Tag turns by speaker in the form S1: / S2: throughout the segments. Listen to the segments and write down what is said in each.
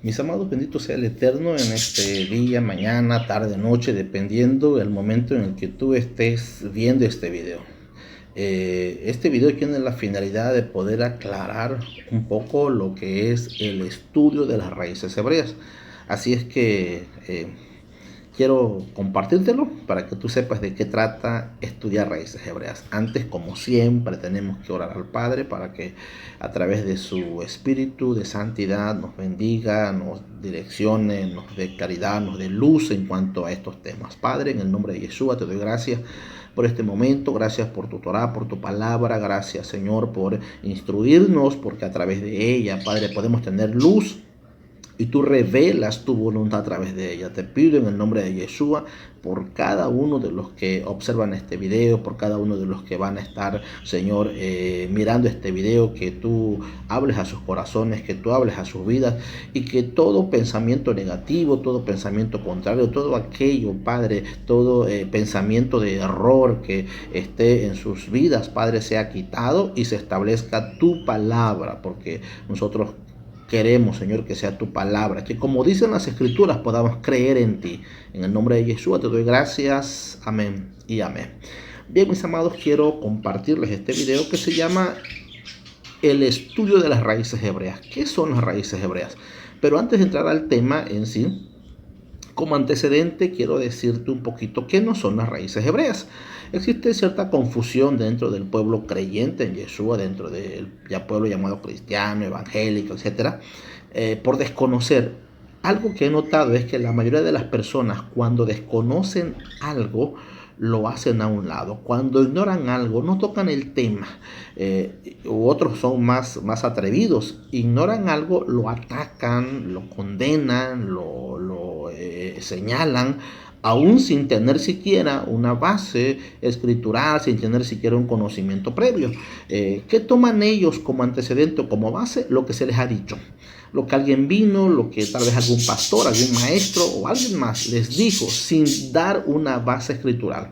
S1: Mis amados, bendito sea el Eterno en este día, mañana, tarde, noche, dependiendo del momento en el que tú estés viendo este video. Este video tiene la finalidad de poder aclarar un poco lo que es el estudio de las raíces hebreas. Así es que quiero compartírtelo para que tú sepas de qué trata estudiar raíces hebreas. Antes, como siempre, tenemos que orar al Padre para que a través de su espíritu de santidad nos bendiga, nos direccione, nos dé claridad, nos dé luz en cuanto a estos temas. Padre, en el nombre de Yeshua te doy gracias por este momento, gracias por tu Torah, por tu palabra, gracias Señor por instruirnos, porque a través de ella, Padre, podemos tener luz y tú revelas tu voluntad a través de ella. Te pido en el nombre de Yeshua por cada uno de los que observan este video, por cada uno de los que van a estar, Señor, mirando este video, que tú hables a sus corazones, que tú hables a sus vidas y que todo pensamiento negativo, todo pensamiento contrario, todo aquello, Padre, todo pensamiento de error que esté en sus vidas, Padre, sea quitado y se establezca tu palabra, porque nosotros queremos, Señor, que sea tu palabra, que como dicen las Escrituras podamos creer en ti. En el nombre de Yeshua te doy gracias. Amén y amén. Bien, mis amados, quiero compartirles este video que se llama el estudio de las raíces hebreas. ¿Qué son las raíces hebreas? Pero antes de entrar al tema en sí, como antecedente quiero decirte un poquito qué no son las raíces hebreas. Existe cierta confusión dentro del pueblo creyente en Yeshua, dentro del pueblo llamado cristiano, evangélico, etc., por desconocer. Algo que he notado es que la mayoría de las personas, cuando desconocen algo, lo hacen a un lado. Cuando ignoran algo, no tocan el tema. U otros son más atrevidos. Ignoran algo, lo atacan, lo condenan, lo señalan, aún sin tener siquiera una base escritural, sin tener siquiera un conocimiento previo. ¿Qué toman ellos como antecedente o como base? Lo que se les ha dicho. Lo que alguien vino, lo que tal vez algún pastor, algún maestro o alguien más les dijo, sin dar una base escritural,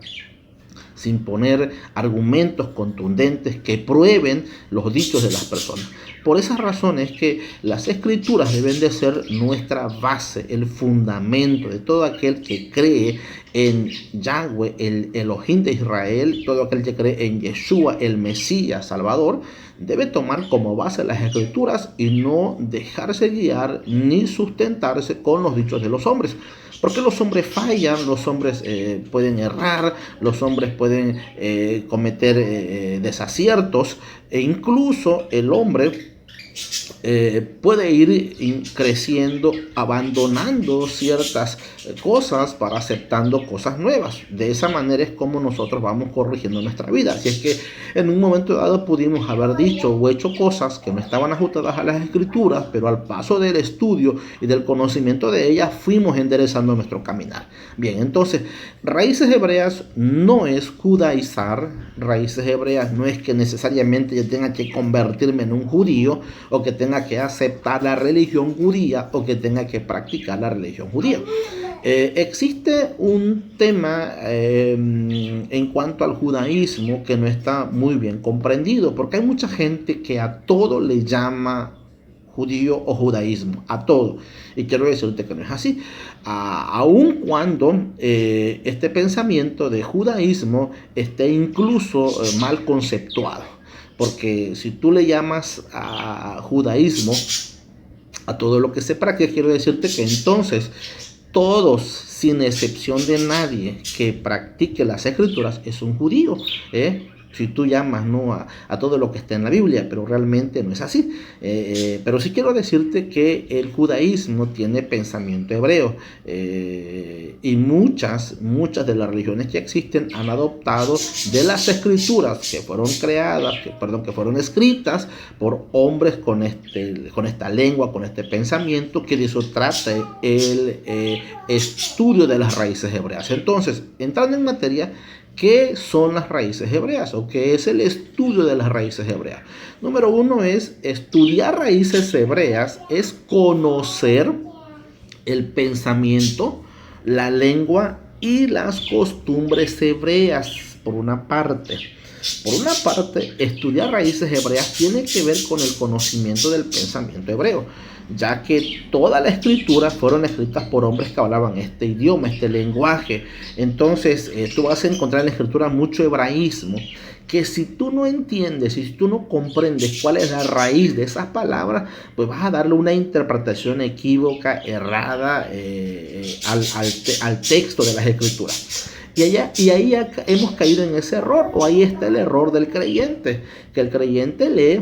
S1: sin poner argumentos contundentes que prueben los dichos de las personas. Por esas razones que las escrituras deben de ser nuestra base, el fundamento de todo aquel que cree en Yahweh, el Elohim de Israel, todo aquel que cree en Yeshua, el Mesías Salvador, debe tomar como base las escrituras y no dejarse guiar ni sustentarse con los dichos de los hombres. Porque los hombres fallan, los hombres pueden errar, los hombres pueden cometer desaciertos, e incluso el hombre puede ir creciendo, abandonando ciertas cosas para aceptando cosas nuevas. De esa manera es como nosotros vamos corrigiendo nuestra vida. Así es que en un momento dado pudimos haber dicho o hecho cosas que no estaban ajustadas a las escrituras, pero al paso del estudio y del conocimiento de ellas fuimos enderezando nuestro caminar. Bien, entonces, raíces hebreas no es judaizar. Raíces hebreas no es que necesariamente yo tenga que convertirme en un judío, o que tenga que aceptar la religión judía, o que tenga que practicar la religión judía. Existe un tema en cuanto al judaísmo que no está muy bien comprendido, porque hay mucha gente que a todo le llama judío o judaísmo, a todo. Y quiero decirte que no es así. Aun cuando este pensamiento de judaísmo esté incluso mal conceptuado. Porque si tú le llamas a judaísmo a todo lo que se practica, quiero decirte que entonces todos, sin excepción de nadie que practique las escrituras, es un judío. Si tú llamas a todo lo que está en la Biblia, pero realmente no es así. Pero sí quiero decirte que el judaísmo tiene pensamiento hebreo, y muchas de las religiones que existen han adoptado de las escrituras que fueron creadas, que fueron escritas por hombres con esta lengua, con este pensamiento, que de eso trata el estudio de las raíces hebreas. Entonces, entrando en materia, ¿qué son las raíces hebreas o qué es el estudio de las raíces hebreas? Número uno es estudiar raíces hebreas, es conocer el pensamiento, la lengua y las costumbres hebreas, por una parte. Por una parte, estudiar raíces hebreas tiene que ver con el conocimiento del pensamiento hebreo. ya que toda la escritura fueron escritas por hombres que hablaban este idioma, este lenguaje. Entonces tú vas a encontrar en la escritura mucho hebraísmo, que si tú no entiendes, si tú no comprendes cuál es la raíz de esas palabras, pues vas a darle una interpretación equívoca, errada al texto de las escrituras. Y ahí hemos caído en ese error, o ahí está el error del creyente, que el creyente lee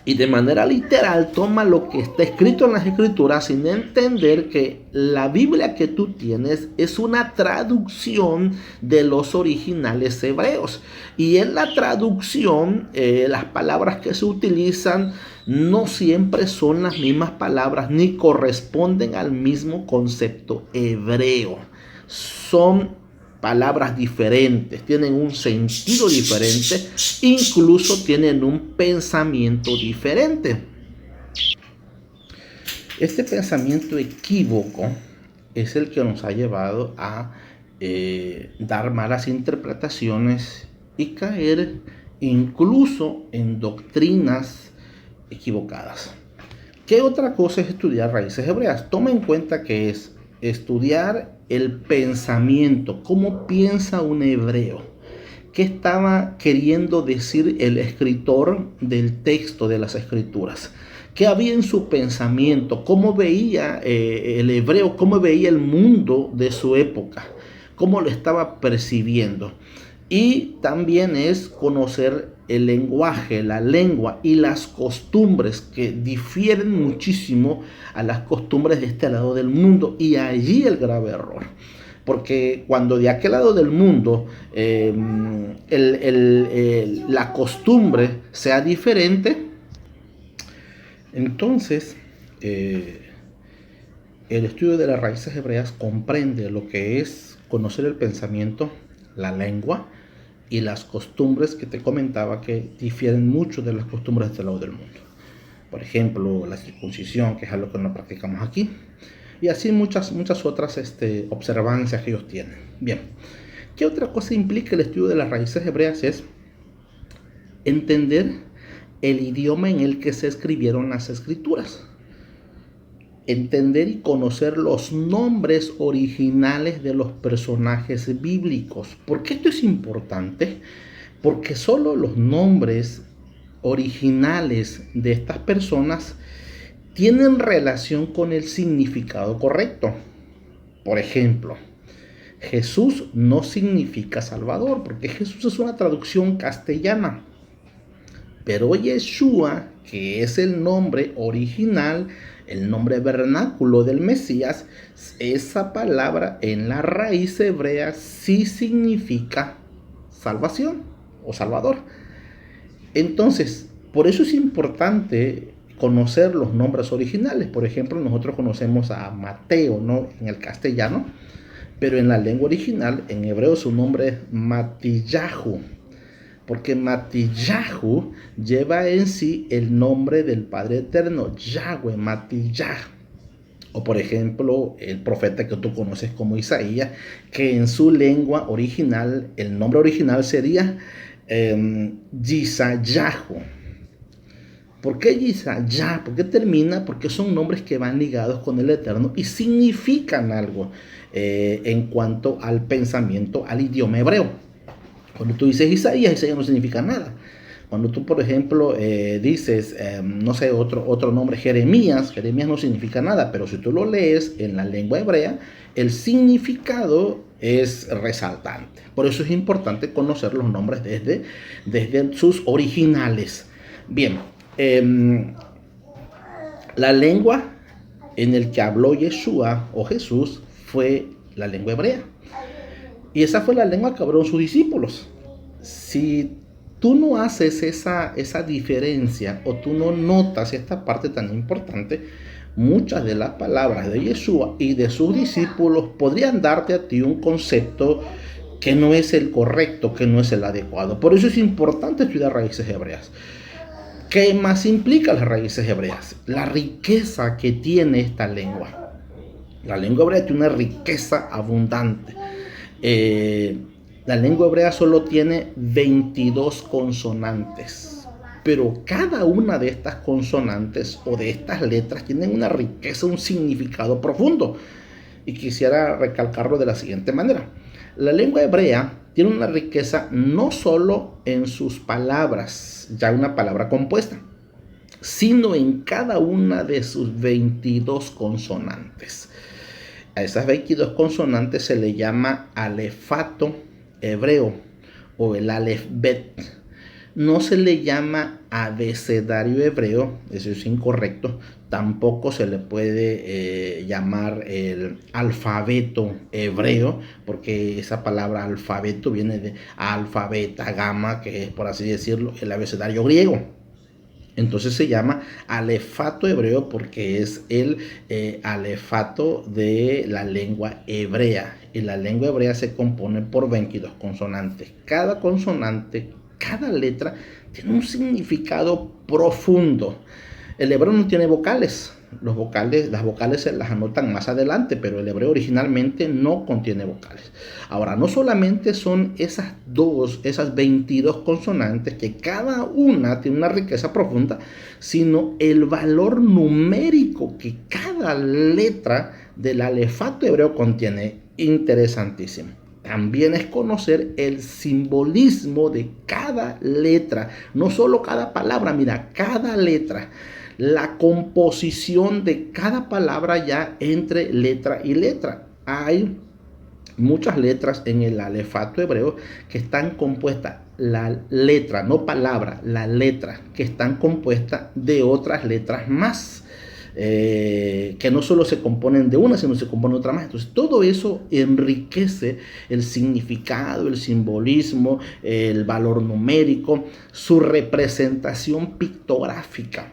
S1: y de manera literal toma lo que está escrito en las escrituras sin entender que la Biblia que tú tienes es una traducción de los originales hebreos. Y en la traducción, las palabras que se utilizan no siempre son las mismas palabras ni corresponden al mismo concepto hebreo. Son palabras diferentes, tienen un sentido diferente, incluso tienen un pensamiento diferente. Este pensamiento equívoco es el que nos ha llevado a dar malas interpretaciones y caer incluso en doctrinas equivocadas. ¿Qué otra cosa es estudiar raíces hebreas? Toma en cuenta que es estudiar el pensamiento, cómo piensa un hebreo, qué estaba queriendo decir el escritor del texto de las escrituras, qué había en su pensamiento, cómo veía el hebreo, cómo veía el mundo de su época, cómo lo estaba percibiendo. Y también es conocer el lenguaje, la lengua y las costumbres que difieren muchísimo a las costumbres de este lado del mundo. Y allí el grave error. Porque cuando de aquel lado del mundo la costumbre sea diferente, entonces el estudio de las raíces hebreas comprende lo que es conocer el pensamiento, la lengua y las costumbres que te comentaba que difieren mucho de las costumbres de este lado del mundo. Por ejemplo, la circuncisión, que es algo que no practicamos aquí, y así muchas otras observancias que ellos tienen. Bien, ¿qué otra cosa implica el estudio de las raíces hebreas? Es entender el idioma en el que se escribieron las escrituras. Entender y conocer los nombres originales de los personajes bíblicos. ¿Por qué esto es importante? Porque solo los nombres originales de estas personas tienen relación con el significado correcto. Por ejemplo, Jesús no significa Salvador, porque Jesús es una traducción castellana. Pero Yeshua, que es el nombre original, el nombre vernáculo del Mesías, esa palabra en la raíz hebrea sí significa salvación o salvador. Entonces, por eso es importante conocer los nombres originales. Por ejemplo, nosotros conocemos a Mateo, ¿no?, en el castellano, pero en la lengua original, en hebreo, su nombre es Matillahu. Porque Matillahu lleva en sí el nombre del Padre Eterno, Yahweh, Matillá. O por ejemplo, el profeta que tú conoces como Isaías, que en su lengua original, el nombre original sería Yisayahu. ¿Por qué Yisayah? ¿Por qué termina? Porque son nombres que van ligados con el Eterno y significan algo en cuanto al pensamiento, al idioma hebreo. Cuando tú dices Isaías no significa nada. Cuando tú, por ejemplo, dices, no sé, otro nombre, Jeremías no significa nada, pero si tú lo lees en la lengua hebrea, el significado es resaltante. Por eso es importante conocer los nombres desde sus originales. Bien, la lengua en el que habló Yeshua o Jesús fue la lengua hebrea. Y esa fue la lengua que hablaron sus discípulos. Si tú no haces esa diferencia o tú no notas esta parte tan importante, muchas de las palabras de Yeshua y de sus discípulos podrían darte a ti un concepto que no es el correcto, que no es el adecuado. Por eso es importante estudiar raíces hebreas. ¿Qué más implica las raíces hebreas? La riqueza que tiene esta lengua. La lengua hebrea tiene una riqueza abundante. La lengua hebrea solo tiene 22 consonantes. pero cada una de estas consonantes o de estas letras tienen una riqueza, un significado profundo. Y quisiera recalcarlo de la siguiente manera. La lengua hebrea tiene una riqueza no solo en sus palabras, ya una palabra compuesta, sino en cada una de sus 22 consonantes. A esas 22 consonantes se le llama alefato hebreo o el alefbet. No se le llama abecedario hebreo, eso es incorrecto. Tampoco se le puede llamar el alfabeto hebreo, porque esa palabra alfabeto viene de alfa, beta, gamma, que es, por así decirlo, el abecedario griego. Entonces se llama alefato hebreo porque es el alefato de la lengua hebrea. Y la lengua hebrea se compone por 22 consonantes. Cada consonante, cada letra tiene un significado profundo. El hebreo no tiene vocales. Las vocales se las anotan más adelante, pero el hebreo originalmente no contiene vocales. Ahora, no solamente son esas 22 consonantes, que cada una tiene una riqueza profunda, sino el valor numérico que cada letra del alefato hebreo contiene, interesantísimo. También es conocer el simbolismo de cada letra, no solo cada palabra, mira, cada letra. La composición de cada palabra ya entre letra y letra. Hay muchas letras en el alefato hebreo que están compuestas, la letra, no palabra, la letra, que están compuestas de otras letras más. Que no solo se componen de una, sino se componen de otra más. Entonces todo eso enriquece el significado, el simbolismo, el valor numérico, su representación pictográfica.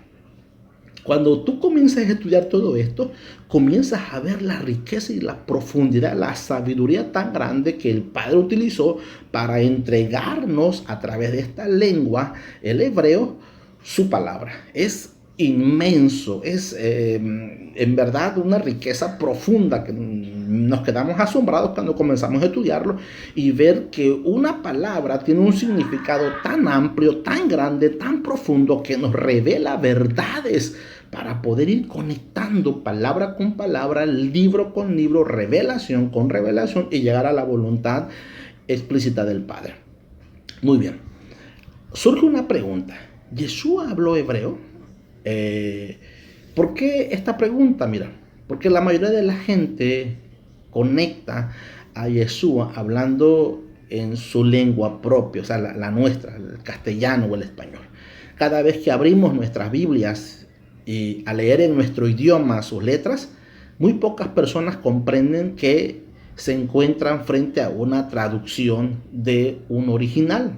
S1: Cuando tú comienzas a estudiar todo esto, comienzas a ver la riqueza y la profundidad, la sabiduría tan grande que el Padre utilizó para entregarnos a través de esta lengua, el hebreo, su palabra. Es inmenso, es en verdad una riqueza profunda que nos quedamos asombrados cuando comenzamos a estudiarlo y ver que una palabra tiene un significado tan amplio, tan grande, tan profundo, que nos revela verdades para poder ir conectando palabra con palabra, libro con libro, revelación con revelación y llegar a la voluntad explícita del Padre. Muy bien, surge una pregunta. ¿Yeshua habló hebreo? ¿Por qué esta pregunta? Mira, porque la mayoría de la gente conecta a Yeshua hablando en su lengua propia, o sea, la nuestra, el castellano o el español. Cada vez que abrimos nuestras Biblias y a leer en nuestro idioma sus letras, muy pocas personas comprenden que se encuentran frente a una traducción de un original.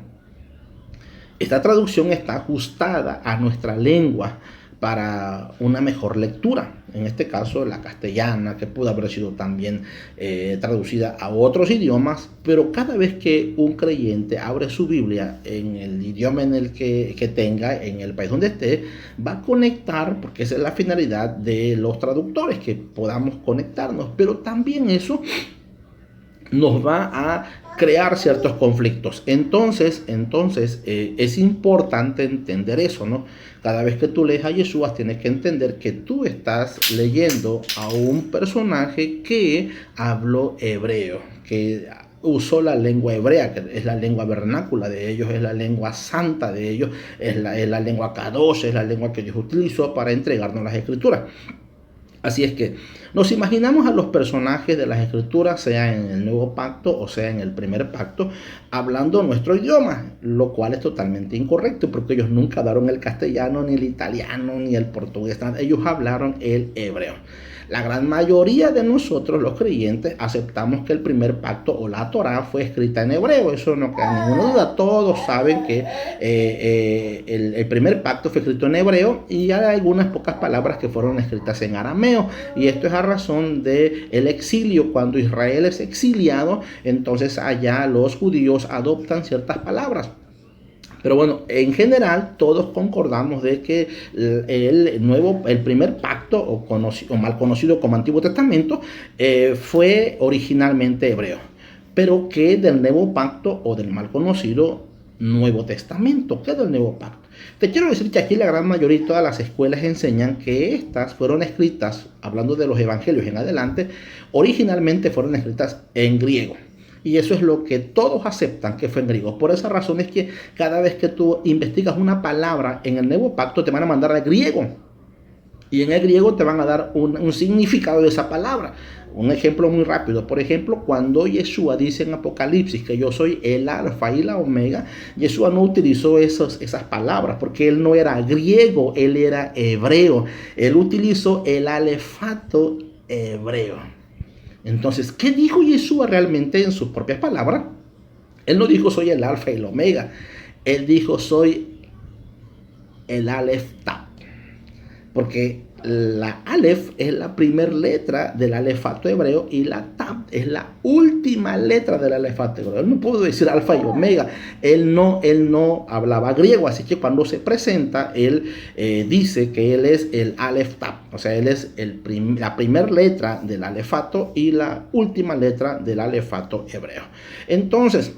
S1: Esta traducción está ajustada a nuestra lengua para una mejor lectura. En este caso, la castellana, que pudo haber sido también traducida a otros idiomas, pero cada vez que un creyente abre su Biblia en el idioma en el que tenga, en el país donde esté, va a conectar, porque esa es la finalidad de los traductores, que podamos conectarnos, pero también eso nos va a crear ciertos conflictos. Entonces es importante entender eso, ¿no? Cada vez que tú lees a Yeshua, tienes que entender que tú estás leyendo a un personaje que habló hebreo, que usó la lengua hebrea, que es la lengua vernácula de ellos, es la lengua santa de ellos, es la lengua kadosh, es la lengua que Dios utilizó para entregarnos las escrituras. Así es que nos imaginamos a los personajes de las escrituras, sea en el Nuevo Pacto o sea en el Primer Pacto, hablando nuestro idioma, lo cual es totalmente incorrecto, porque ellos nunca hablaron el castellano, ni el italiano, ni el portugués, ellos hablaron el hebreo. La gran mayoría de nosotros, los creyentes, aceptamos que el primer pacto o la Torá fue escrita en hebreo. Eso no queda ninguna duda. Todos saben que el primer pacto fue escrito en hebreo y hay algunas pocas palabras que fueron escritas en arameo. Y esto es a razón del exilio. Cuando Israel es exiliado, entonces allá los judíos adoptan ciertas palabras. Pero bueno, en general todos concordamos de que el primer pacto, o mal conocido como Antiguo Testamento, fue originalmente hebreo, pero que del Nuevo Pacto o del mal conocido Nuevo Testamento, que del Nuevo Pacto. Te quiero decir que aquí la gran mayoría de todas las escuelas enseñan que estas fueron escritas, hablando de los evangelios en adelante, originalmente fueron escritas en griego. Y eso es lo que todos aceptan que fue en griego. Por esa razón es que cada vez que tú investigas una palabra en el Nuevo Pacto te van a mandar al griego. Y en el griego te van a dar un significado de esa palabra. Un ejemplo muy rápido. Por ejemplo, cuando Yeshua dice en Apocalipsis que yo soy el alfa y la omega, Yeshua no utilizó esas palabras porque él no era griego, él era hebreo. Él utilizó el alefato hebreo. Entonces, ¿qué dijo Yeshua realmente en sus propias palabras? Él no dijo soy el alfa y el omega. Él dijo soy el alef tap. Porque la alef es la primera letra del alefato hebreo y la tap es la última letra del alefato hebreo. Él no pudo decir alfa y omega. Él no hablaba griego, así que cuando se presenta, él dice que él es el alef tap. O sea, él es la primera letra del alefato y la última letra del alefato hebreo. Entonces,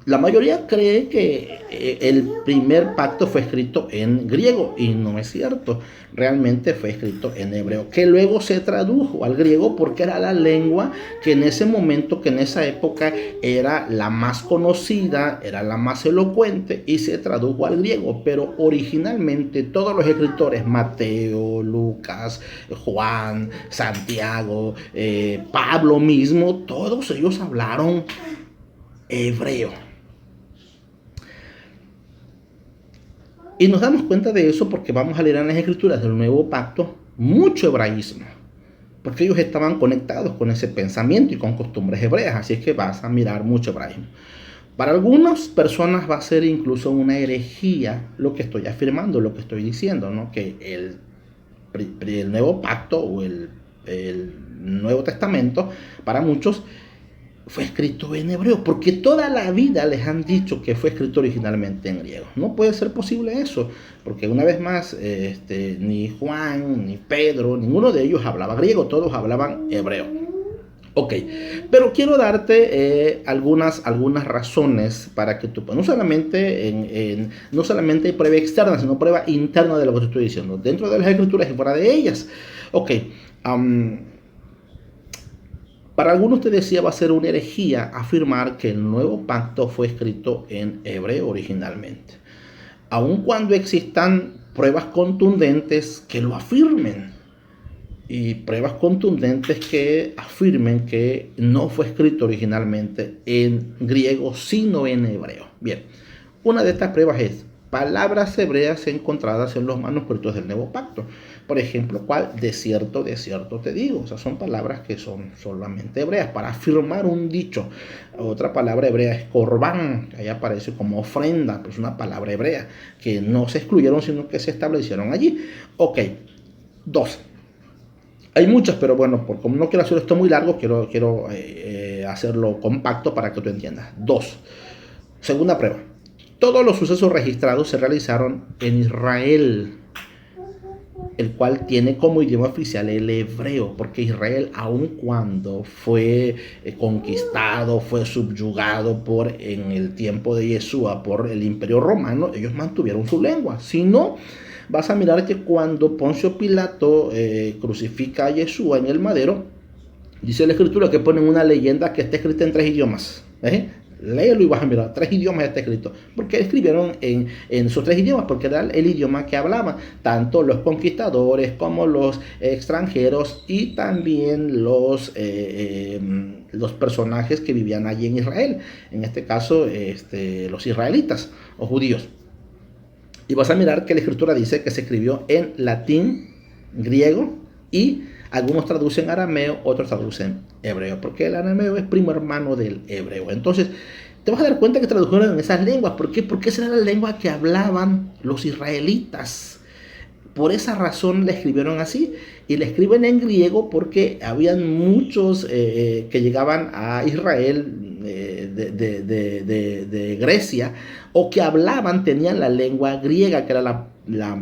S1: la mayoría cree que el primer pacto fue escrito en griego y no es cierto. Realmente fue escrito en hebreo, que luego se tradujo al griego porque era la lengua que en ese momento, que en esa época era la más conocida, era la más elocuente y se tradujo al griego. Pero originalmente todos los escritores, Mateo, Lucas, Juan, Santiago, Pablo mismo, todos ellos hablaron hebreo. Y nos damos cuenta de eso porque vamos a leer en las escrituras del Nuevo Pacto mucho hebraísmo, porque ellos estaban conectados con ese pensamiento y con costumbres hebreas, así es que vas a mirar mucho hebraísmo. Para algunas personas va a ser incluso una herejía lo que estoy afirmando, lo que estoy diciendo, ¿no? Que el Nuevo Pacto o el Nuevo Testamento, para muchos, fue escrito en hebreo, porque toda la vida les han dicho que fue escrito originalmente en griego. No puede ser posible eso, porque una vez más, ni Juan, ni Pedro, ninguno de ellos hablaba griego, todos hablaban hebreo. Ok, pero quiero darte algunas razones para que tú, no solamente no solamente hay prueba externa, sino prueba interna de lo que te estoy diciendo, dentro de las escrituras y fuera de ellas. Ok, para algunos te decía va a ser una herejía afirmar que el nuevo pacto fue escrito en hebreo originalmente, aun cuando existan pruebas contundentes que lo afirmen y pruebas contundentes que afirmen que no fue escrito originalmente en griego sino en hebreo. Bien, una de estas pruebas es palabras hebreas encontradas en los manuscritos del Nuevo Pacto. Por ejemplo, ¿cuál? De cierto te digo. O sea, son palabras que son solamente hebreas para afirmar un dicho. Otra palabra hebrea es corbán, que ahí aparece como ofrenda, pero es una palabra hebrea que no se excluyeron, sino que se establecieron allí. Ok, 2. Hay muchas, pero bueno, como no quiero hacer esto muy largo, quiero hacerlo compacto para que tú entiendas. 2. Segunda prueba. Todos los sucesos registrados se realizaron en Israel, el cual tiene como idioma oficial el hebreo, porque Israel, aun cuando fue conquistado, fue subyugado en el tiempo de Yeshua por el Imperio Romano, ellos mantuvieron su lengua. Si no, vas a mirar que cuando Poncio Pilato crucifica a Yeshua en el madero, dice la escritura que ponen una leyenda que está escrita en 3 idiomas. Léelo y vas a mirar, 3 idiomas está escrito. Porque escribieron en esos 3 idiomas, porque era el idioma que hablaban tanto los conquistadores como los extranjeros y también los personajes que vivían allí en Israel. En este caso, los israelitas o judíos. Y vas a mirar que la escritura dice que se escribió en latín, griego y algunos traducen arameo, otros traducen hebreo, porque el arameo es primo hermano del hebreo. Entonces, te vas a dar cuenta que tradujeron en esas lenguas. ¿Por qué? Porque esa era la lengua que hablaban los israelitas. Por esa razón la escribieron así. Y la escriben en griego porque habían muchos que llegaban a Israel de Grecia o que hablaban, tenían la lengua griega, que era la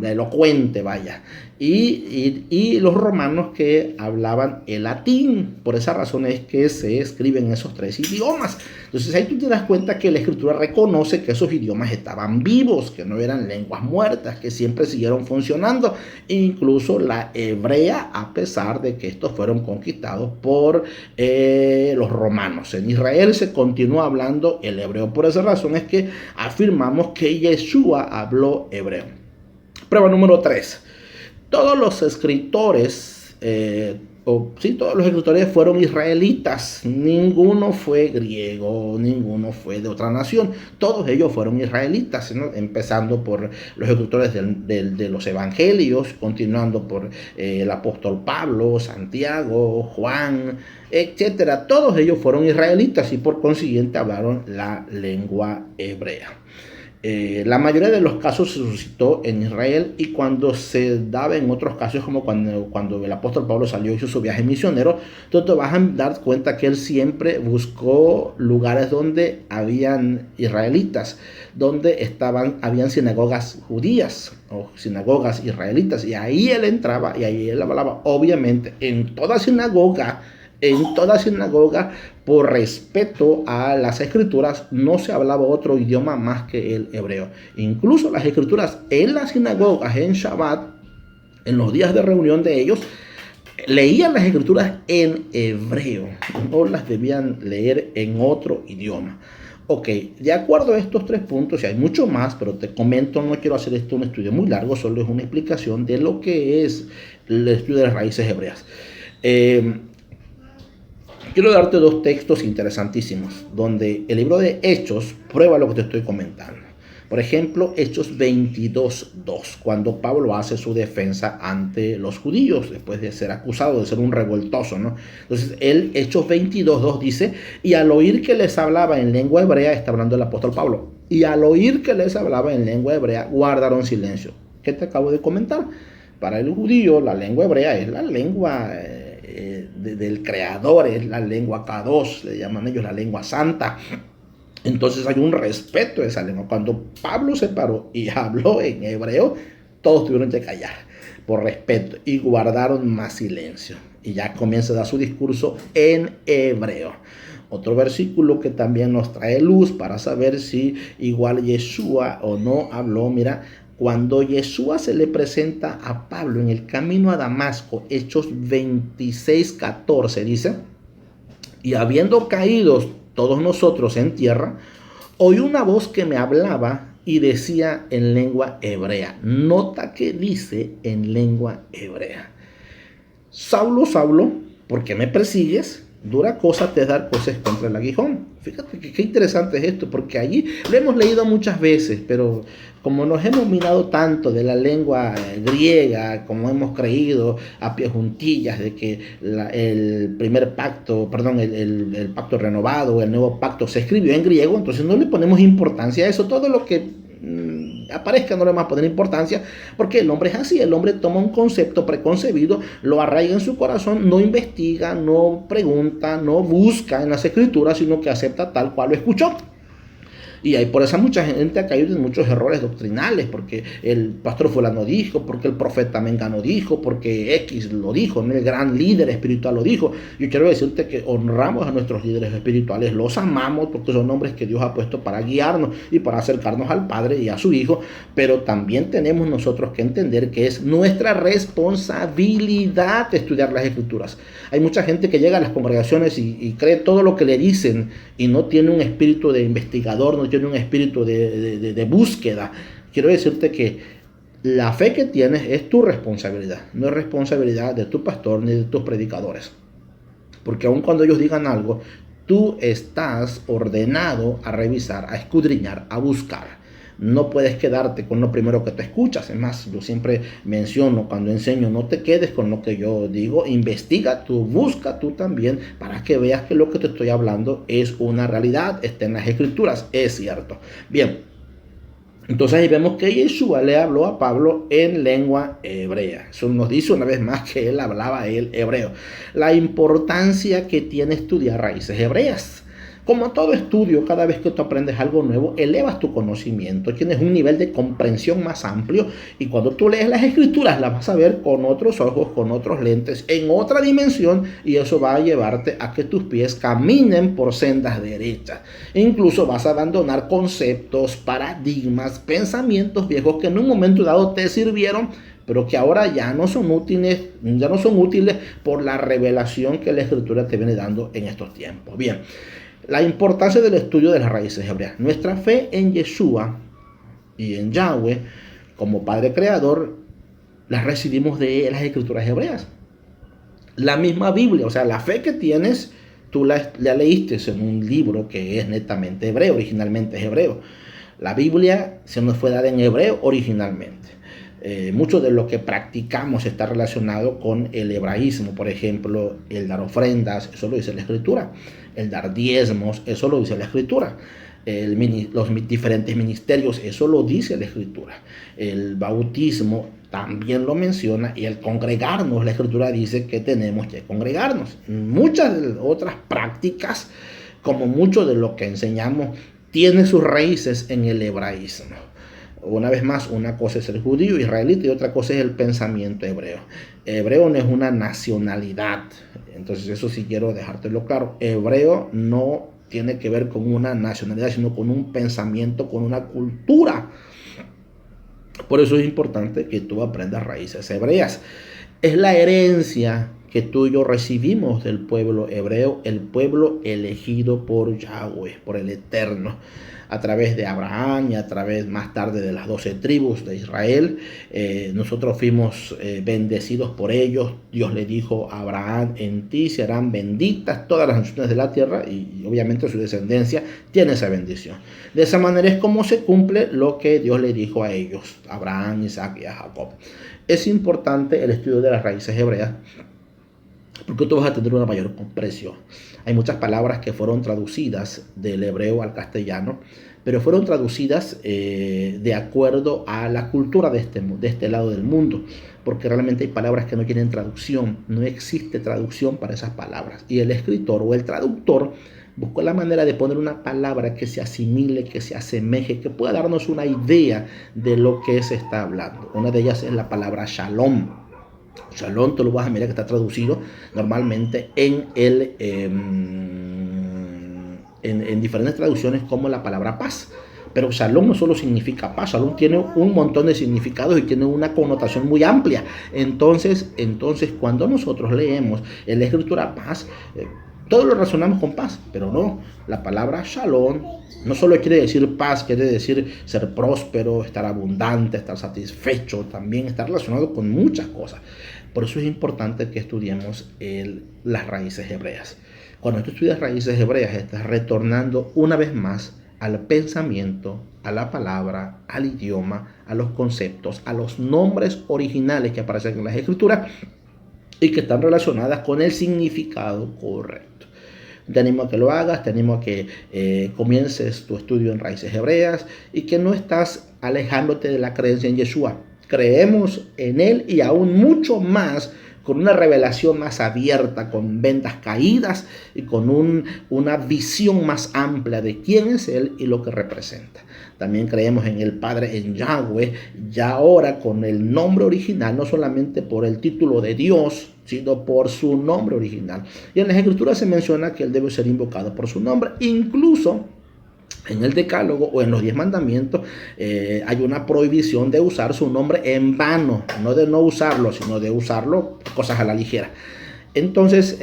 S1: elocuente, vaya, y los romanos que hablaban el latín. Por esa razón es que se escriben esos tres idiomas. Entonces ahí tú te das cuenta que la escritura reconoce que esos idiomas estaban vivos, que no eran lenguas muertas, que siempre siguieron funcionando, incluso la hebrea, a pesar de que estos fueron conquistados por los romanos. En Israel se continúa hablando el hebreo. Por esa razón es que afirmamos que Yeshua habló hebreo. Prueba número 3. Todos los escritores, todos los escritores fueron israelitas. Ninguno fue griego, ninguno fue de otra nación. Todos ellos fueron israelitas, ¿no? Empezando por los escritores de los evangelios, continuando por el apóstol Pablo, Santiago, Juan, etcétera. Todos ellos fueron israelitas y por consiguiente hablaron la lengua hebrea. La mayoría de los casos se suscitó en Israel, y cuando se daba en otros casos, como cuando el apóstol Pablo salió y hizo su viaje misionero, tú te vas a dar cuenta que él siempre buscó lugares donde habían israelitas, donde habían sinagogas judías o sinagogas israelitas, y ahí él entraba y ahí él hablaba. Obviamente en toda sinagoga, por respeto a las escrituras, no se hablaba otro idioma más que el hebreo. Incluso las escrituras en las sinagogas, en Shabbat, en los días de reunión de ellos, leían las escrituras en hebreo, no las debían leer en otro idioma. Ok, de acuerdo a estos 3 puntos, y hay mucho más, pero te comento, no quiero hacer esto un estudio muy largo, solo es una explicación de lo que es el estudio de las raíces hebreas. Quiero darte 2 textos interesantísimos, donde el libro de Hechos prueba lo que te estoy comentando. Por ejemplo, Hechos 22:2, cuando Pablo hace su defensa ante los judíos, después de ser acusado de ser un revoltoso, ¿no? Entonces, Hechos 22:2 dice, y al oír que les hablaba en lengua hebrea, está hablando el apóstol Pablo, y al oír que les hablaba en lengua hebrea, guardaron silencio. ¿Qué te acabo de comentar? Para el judío, la lengua hebrea es la lengua del creador, es la lengua Kadosh, le llaman ellos la lengua santa. Entonces hay un respeto a esa lengua. Cuando Pablo se paró y habló en hebreo, todos tuvieron que callar por respeto y guardaron más silencio, y ya comienza a dar su discurso en hebreo. Otro versículo que también nos trae luz para saber si igual Yeshua o no habló. Mira, cuando Yeshua se le presenta a Pablo en el camino a Damasco, Hechos 26:14 dice, y habiendo caído todos nosotros en tierra, oí una voz que me hablaba y decía en lengua hebrea. Nota que dice en lengua hebrea: Saulo, Saulo, ¿por qué me persigues? Dura cosa te es dar cosas contra el aguijón. Fíjate que qué interesante es esto, porque allí lo hemos leído muchas veces, pero como nos hemos mirado tanto de la lengua griega, como hemos creído a pie juntillas de que el primer pacto, el pacto renovado, el nuevo pacto se escribió en griego, entonces no le ponemos importancia a eso. Todo lo que aparezca no le vamos a poner importancia, porque el hombre es así. El hombre toma un concepto preconcebido, lo arraiga en su corazón, no investiga, no pregunta, no busca en las escrituras, sino que acepta tal cual lo escuchó. Y hay por eso mucha gente ha caído en muchos errores doctrinales, porque el pastor fulano dijo, porque el profeta Mengano dijo, porque X lo dijo, ¿no? El gran líder espiritual lo dijo. Yo quiero decirte que honramos a nuestros líderes espirituales, los amamos porque son hombres que Dios ha puesto para guiarnos y para acercarnos al Padre y a su Hijo, pero también tenemos nosotros que entender que es nuestra responsabilidad estudiar las Escrituras. Hay mucha gente que llega a las congregaciones y cree todo lo que le dicen y no tiene un espíritu de investigador, no tiene un espíritu de búsqueda. Quiero decirte que la fe que tienes es tu responsabilidad, no es responsabilidad de tu pastor ni de tus predicadores, porque aun cuando ellos digan algo, tú estás ordenado a revisar, a escudriñar, a buscar. No puedes quedarte con lo primero que te escuchas. Es más, yo siempre menciono cuando enseño, no te quedes con lo que yo digo, investiga tú, busca tú también, para que veas que lo que te estoy hablando es una realidad, está en las escrituras, es cierto. Bien, entonces ahí vemos que Yeshua le habló a Pablo en lengua hebrea. Eso nos dice una vez más que él hablaba el hebreo. La importancia que tiene estudiar raíces hebreas. Como todo estudio, cada vez que tú aprendes algo nuevo, elevas tu conocimiento, tienes un nivel de comprensión más amplio y cuando tú lees las escrituras las vas a ver con otros ojos, con otros lentes, en otra dimensión y eso va a llevarte a que tus pies caminen por sendas derechas. E incluso vas a abandonar conceptos, paradigmas, pensamientos viejos que en un momento dado te sirvieron, pero que ahora ya no son útiles por la revelación que la Escritura te viene dando en estos tiempos. Bien, la importancia del estudio de las raíces hebreas. Nuestra fe en Yeshua y en Yahweh como Padre Creador la recibimos de las Escrituras hebreas. La misma Biblia, o sea, la fe que tienes, tú la leíste en un libro que es netamente hebreo, originalmente es hebreo. La Biblia se nos fue dada en hebreo originalmente. Mucho de lo que practicamos está relacionado con el hebraísmo. Por ejemplo, el dar ofrendas, eso lo dice la Escritura. El dar diezmos, eso lo dice la Escritura. Los diferentes ministerios, eso lo dice la Escritura. El bautismo también lo menciona y el congregarnos, la Escritura dice que tenemos que congregarnos. Muchas de las otras prácticas, como mucho de lo que enseñamos, tiene sus raíces en el hebraísmo. Una vez más, una cosa es el judío israelita y otra cosa es el pensamiento hebreo. Hebreo no es una nacionalidad, entonces eso sí quiero dejártelo claro. Hebreo no tiene que ver con una nacionalidad, sino con un pensamiento, con una cultura. Por eso es importante que tú aprendas raíces hebreas. Es la herencia que tú y yo recibimos del pueblo hebreo, el pueblo elegido por Yahweh, por el Eterno, a través de Abraham y a través más tarde de las 12 tribus de Israel. Nosotros fuimos bendecidos por ellos. Dios le dijo a Abraham: en ti serán benditas todas las naciones de la tierra, y obviamente su descendencia tiene esa bendición. De esa manera es como se cumple lo que Dios le dijo a ellos, a Abraham, Isaac y a Jacob. Es importante el estudio de las raíces hebreas porque tú vas a tener una mayor comprensión. Hay muchas palabras que fueron traducidas del hebreo al castellano, pero fueron traducidas de acuerdo a la cultura de este lado del mundo, porque realmente hay palabras que no tienen traducción, no existe traducción para esas palabras. Y el escritor o el traductor buscó la manera de poner una palabra que se asimile, que se asemeje, que pueda darnos una idea de lo que se está hablando. Una de ellas es la palabra shalom. Shalom, tú lo vas a mirar que está traducido normalmente en diferentes traducciones como la palabra paz. Pero shalom no solo significa paz, shalom tiene un montón de significados y tiene una connotación muy amplia. Entonces cuando nosotros leemos en la escritura paz, todo lo relacionamos con paz, pero no. La palabra shalom no solo quiere decir paz, quiere decir ser próspero, estar abundante, estar satisfecho, también está relacionado con muchas cosas. Por eso es importante que estudiemos las raíces hebreas. Cuando tú estudias raíces hebreas, estás retornando una vez más al pensamiento, a la palabra, al idioma, a los conceptos, a los nombres originales que aparecen en las escrituras y que están relacionadas con el significado correcto. Te animo a que lo hagas, te animo a que comiences tu estudio en raíces hebreas y que no estás alejándote de la creencia en Yeshua. Creemos en Él y aún mucho más, con una revelación más abierta, con vendas caídas y con una visión más amplia de quién es Él y lo que representa. También creemos en el Padre, en Yahweh, ya ahora con el nombre original, no solamente por el título de Dios, sino por su nombre original. Y en las Escrituras se menciona que Él debe ser invocado por su nombre, incluso en el Decálogo o en los 10 mandamientos hay una prohibición de usar su nombre en vano, no de no usarlo, sino de usarlo cosas a la ligera. Entonces,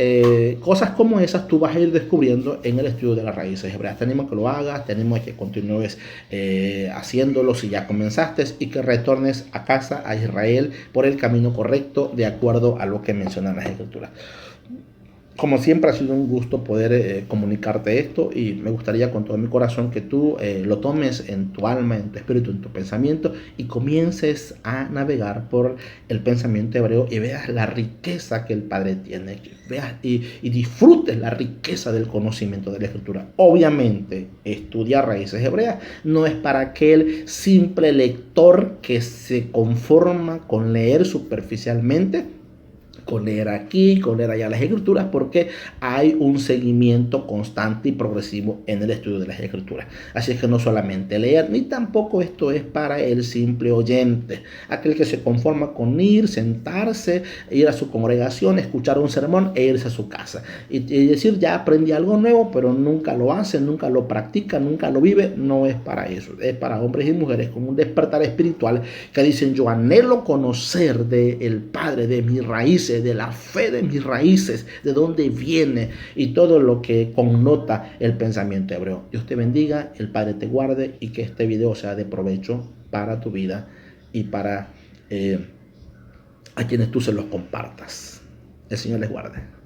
S1: cosas como esas tú vas a ir descubriendo en el estudio de las raíces hebreas. Te animo a que lo hagas, te animo a que continúes haciéndolo si ya comenzaste y que retornes a casa, a Israel, por el camino correcto, de acuerdo a lo que mencionan las Escrituras. Como siempre ha sido un gusto poder comunicarte esto y me gustaría con todo mi corazón que tú lo tomes en tu alma, en tu espíritu, en tu pensamiento y comiences a navegar por el pensamiento hebreo y veas la riqueza que el Padre tiene, que veas y disfrutes la riqueza del conocimiento de la Escritura. Obviamente, estudiar raíces hebreas no es para aquel simple lector que se conforma con leer superficialmente, con leer aquí, con leer allá las escrituras, porque hay un seguimiento constante y progresivo en el estudio de las escrituras. Así es que no solamente leer, ni tampoco esto es para el simple oyente, aquel que se conforma con ir, sentarse, ir a su congregación, escuchar un sermón e irse a su casa. Y decir, ya aprendí algo nuevo, pero nunca lo hace, nunca lo practica, nunca lo vive. No es para eso, es para hombres y mujeres con un despertar espiritual que dicen, yo anhelo conocer del Padre, de mis raíces, de la fe de mis raíces, de dónde viene y todo lo que connota el pensamiento hebreo. Dios te bendiga, el Padre te guarde y que este video sea de provecho para tu vida y para a quienes tú se los compartas. El Señor les guarde.